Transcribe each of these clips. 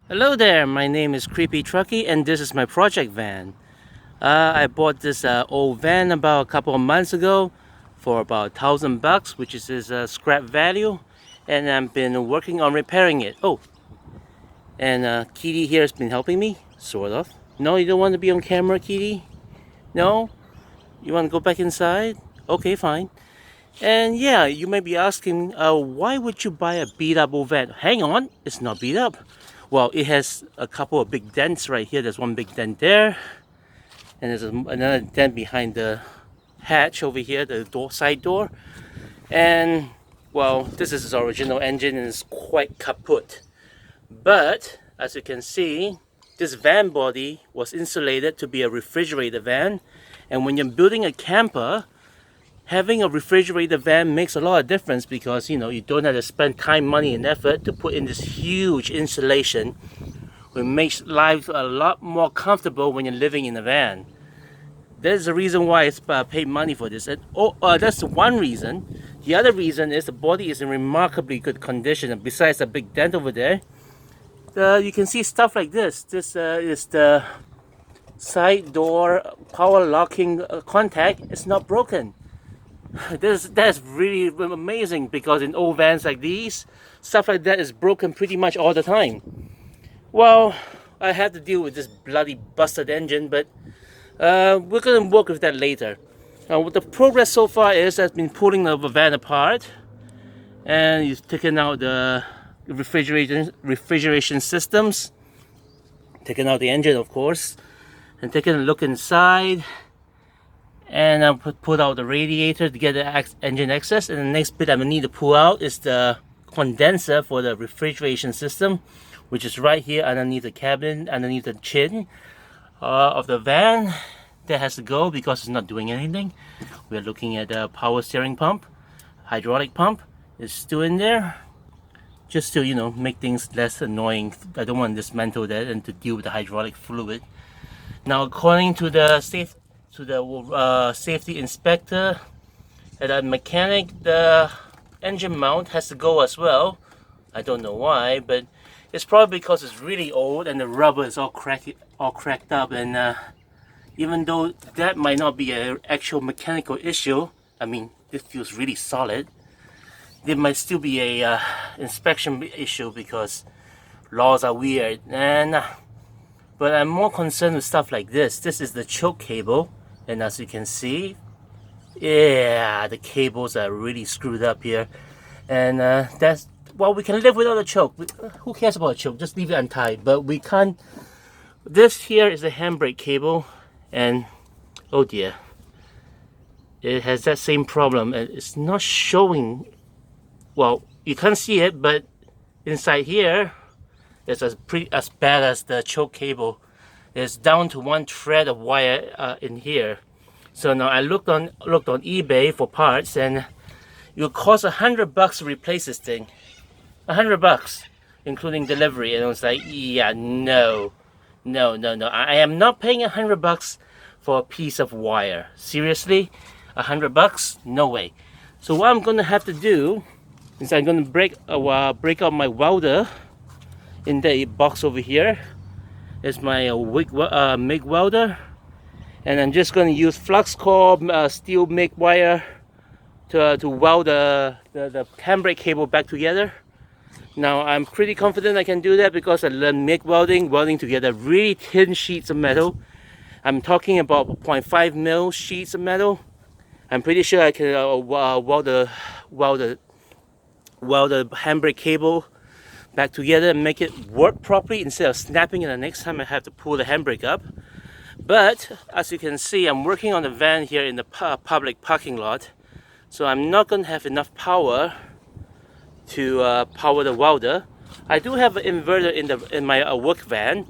Hello there, my name is Creepy Trucky and this is my project van. I bought this old van about a couple of months ago for about $1,000, which is its scrap value, and I've been working on repairing it. Oh, and Kitty here has been helping me, sort of. No, you don't want to be on camera, Kitty? No? You want to go back inside? Okay, fine. And yeah, you may be asking, why would you buy a beat up old van? Hang on, it's not beat up. Well, it has a couple of big dents right here. There's one big dent there. And there's another dent behind the hatch over here, the side door. And, well, this is its original engine and it's quite kaput. But, as you can see, this van body was insulated to be a refrigerator van. And when you're building a camper, having a refrigerator van makes a lot of difference because, you don't have to spend time, money, and effort to put in this huge insulation, which makes life a lot more comfortable when you're living in a van. There's a reason why I paid money for this. And, that's one reason. The other reason is the body is in remarkably good condition. And besides the big dent over there, you can see stuff like this. This is the side door power locking contact. It's not broken. That's really amazing because in old vans like these, stuff like that is broken pretty much all the time. Well, I had to deal with this bloody busted engine, but we're gonna work with that later. Now, what the progress so far is, I've been pulling the van apart, and you've taken out the refrigeration systems, taken out the engine, of course, and taking a look inside. And I'll put out the radiator to get the engine access. And the next bit I'm gonna need to pull out is the condenser for the refrigeration system, which is right here underneath the cabin, underneath the chin of the van. That has to go because it's not doing anything. We're looking at the power steering pump, hydraulic pump is still in there, just to make things less annoying. I don't want to dismantle that and to deal with the hydraulic fluid. Now, according to the safety inspector and a mechanic, the engine mount has to go as well. I don't know why, but it's probably because it's really old and the rubber is all cracked up. And even though that might not be an actual mechanical issue, I mean, this feels really solid. There might still be a inspection issue because laws are weird. But I'm more concerned with stuff like this. This is the choke cable. And as you can see, yeah, the cables are really screwed up here. And well, we can live without a choke. Who cares about a choke? Just leave it untied. But we can't. This here is the handbrake cable. And, oh dear. It has that same problem. It's not showing. Well, you can't see it, but inside here, it's as bad as the choke cable. It's down to one thread of wire in here. So now I looked on eBay for parts, and it will cost $100 to replace this thing. $100, including delivery. And I was like, yeah, no. I am not paying $100 for a piece of wire. Seriously, $100? No way. So what I'm gonna have to do is I'm gonna break out my welder in the box over here. Is my MIG welder, and I'm just going to use flux core steel MIG wire to weld the handbrake cable back together. Now I'm pretty confident I can do that because I learned MIG welding together really thin sheets of metal. I'm talking about 0.5 mil sheets of metal. I'm pretty sure I can weld the handbrake cable back together and make it work properly instead of snapping it the next time I have to pull the handbrake up. But as you can see, I'm working on the van here in the public parking lot, so I'm not going to have enough power to power the welder. I do have an inverter in my work van,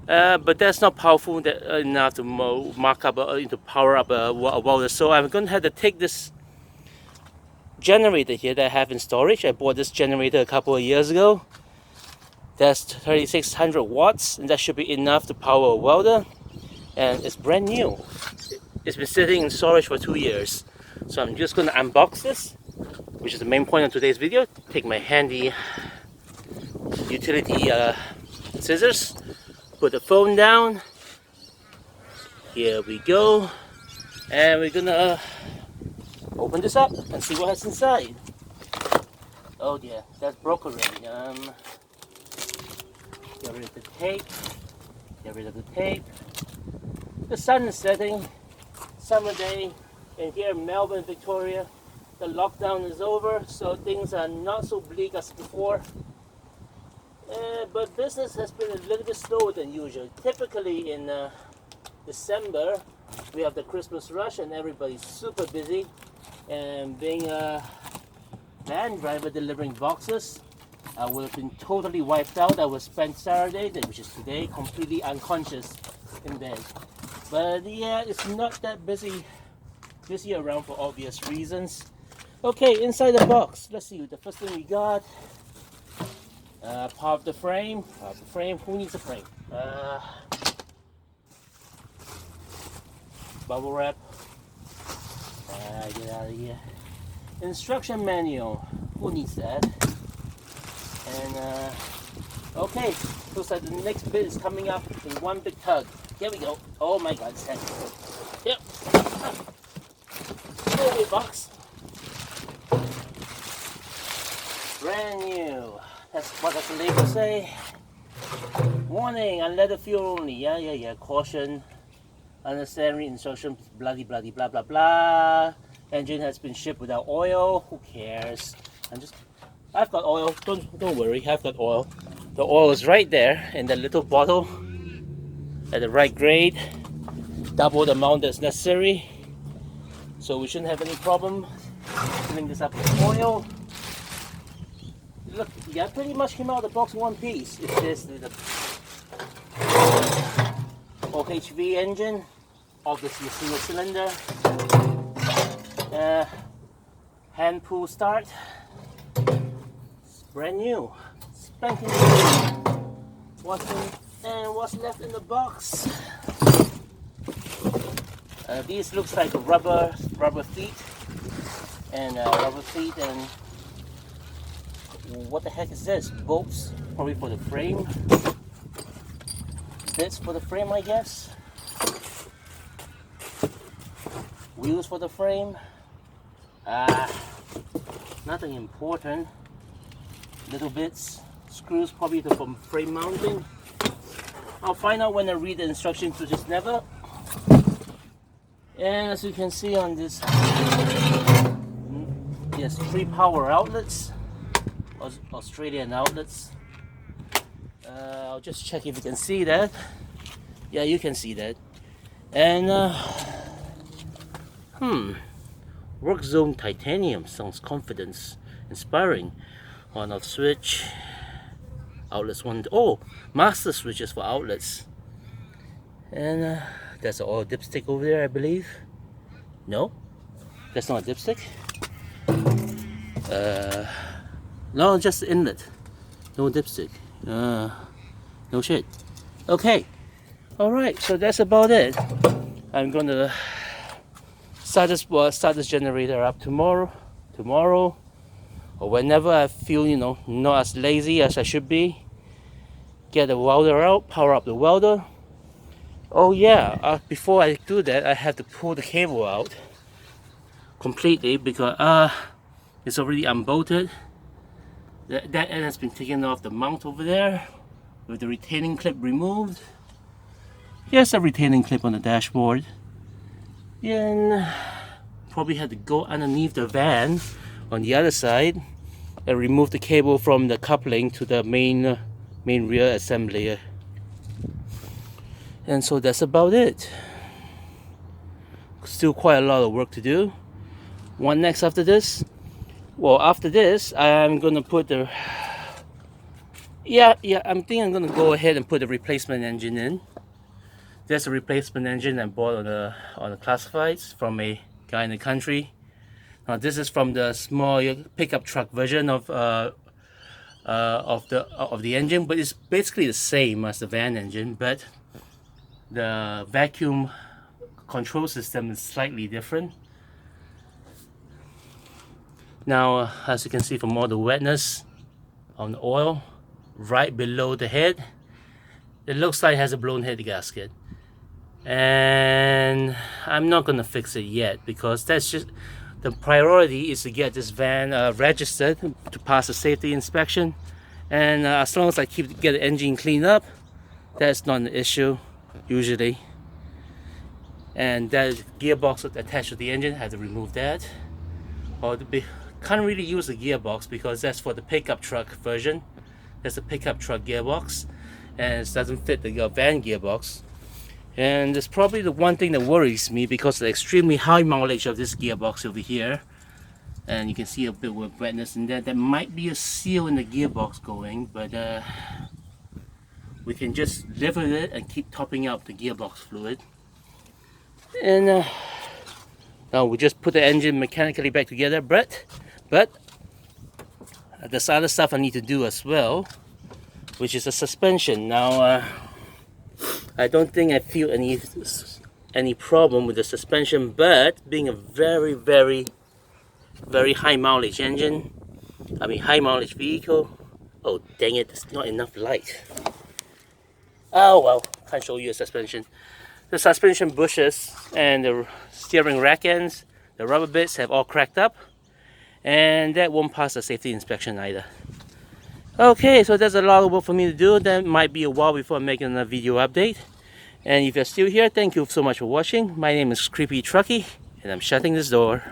but that's not powerful enough to to power up a welder. So I'm going to have to take this generator here that I have in storage. I bought this generator a couple of years ago. That's 3600 watts, and that should be enough to power a welder. And it's brand new. It's been sitting in storage for 2 years. So I'm just going to unbox this, which is the main point of today's video. Take my handy utility scissors, put the phone down. Here we go, and we're gonna open this up and see what's inside. Oh dear, that's broke already. Get rid of the tape. Get rid of the tape. The sun is setting. Summer day, and here in Melbourne, Victoria, the lockdown is over, so things are not so bleak as before. But business has been a little bit slower than usual. Typically in December, we have the Christmas rush and everybody's super busy. And being a van driver delivering boxes, I would have been totally wiped out. I would spend Saturday, which is today, completely unconscious in bed. But yeah, it's not that busy around for obvious reasons. Okay, inside the box, let's see, the first thing we got, part of the frame, who needs a frame? Bubble wrap, get out of here. Instruction manual, who needs that? And okay, looks like the next bit is coming up in one big tug. Here we go. Oh my god, it's heavy. Yep. Go box. Brand new. That's what does the label say? Warning, unleaded fuel only. Yeah. Caution. Unnecessary instructions. Bloody blah blah blah. Engine has been shipped without oil. Who cares? I've got oil. Don't worry. I've got oil. The oil is right there in the little bottle at the right grade. Double the amount that's necessary. So we shouldn't have any problem filling this up with oil. Look, yeah, pretty much came out of the box in one piece. It's this the OHV engine, obviously a single cylinder, hand pull start. It's brand new, spanking new. What's left in the box? These looks like rubber feet and what the heck is this? Bolts, probably for the frame. Bits for the frame, I guess. Wheels for the frame. Nothing important. Little bits, screws probably for frame mounting. I'll find out when I read the instructions, which is never. And as you can see on this, yes, 3 power outlets, Australian outlets. I'll just check if you can see that. Yeah, you can see that. And work zone titanium sounds confidence inspiring. On off switch, outlets 1. Oh, master switches for outlets. And that's an oil dipstick over there, I believe. No, that's not a dipstick. No, just the inlet. No dipstick. No shit. Okay. Alright, so that's about it. I'm gonna start this generator up tomorrow, or whenever I feel, not as lazy as I should be. Get the welder out, power up the welder. Oh yeah, before I do that, I have to pull the cable out completely because it's already unbolted. That end has been taken off the mount over there with the retaining clip removed. Here's a retaining clip on the dashboard. And probably had to go underneath the van on the other side and remove the cable from the coupling to the main rear assembly. And so that's about it. Still quite a lot of work to do. What next after this? Well, after this, I'm gonna put the I'm thinking I'm gonna go ahead and put a replacement engine in. There's a replacement engine I bought on the classifieds from a guy in the country. Now this is from the small pickup truck version of the engine, but it's basically the same as the van engine, but the vacuum control system is slightly different. Now, as you can see from all the wetness on the oil right below the head, It looks like it has a blown head gasket. And I'm not gonna fix it yet because that's just the priority is to get this van registered to pass the safety inspection. And as long as I get the engine cleaned up, that's not an issue usually. And that gearbox attached to the engine, I have to remove that. Or can't really use the gearbox because that's for the pickup truck version. That's a pickup truck gearbox, and it doesn't fit the van gearbox. And it's probably the one thing that worries me because of the extremely high mileage of this gearbox over here. And you can see a bit of wetness in there. There might be a seal in the gearbox going, but we can just live with it and keep topping up the gearbox fluid. And now we just put the engine mechanically back together, but there's other stuff I need to do as well, which is the suspension. Now I don't think I feel any problem with the suspension, but being a very high mileage engine, I mean high mileage vehicle, oh dang it, there's not enough light. Oh well, can't show you a suspension. The suspension bushes and the steering rack ends, the rubber bits have all cracked up, and that won't pass the safety inspection either. Okay, so there's a lot of work for me to do. That might be a while before I'm making a video update. And if you're still here, thank you so much for watching. My name is Creepy Trucky, and I'm shutting this door.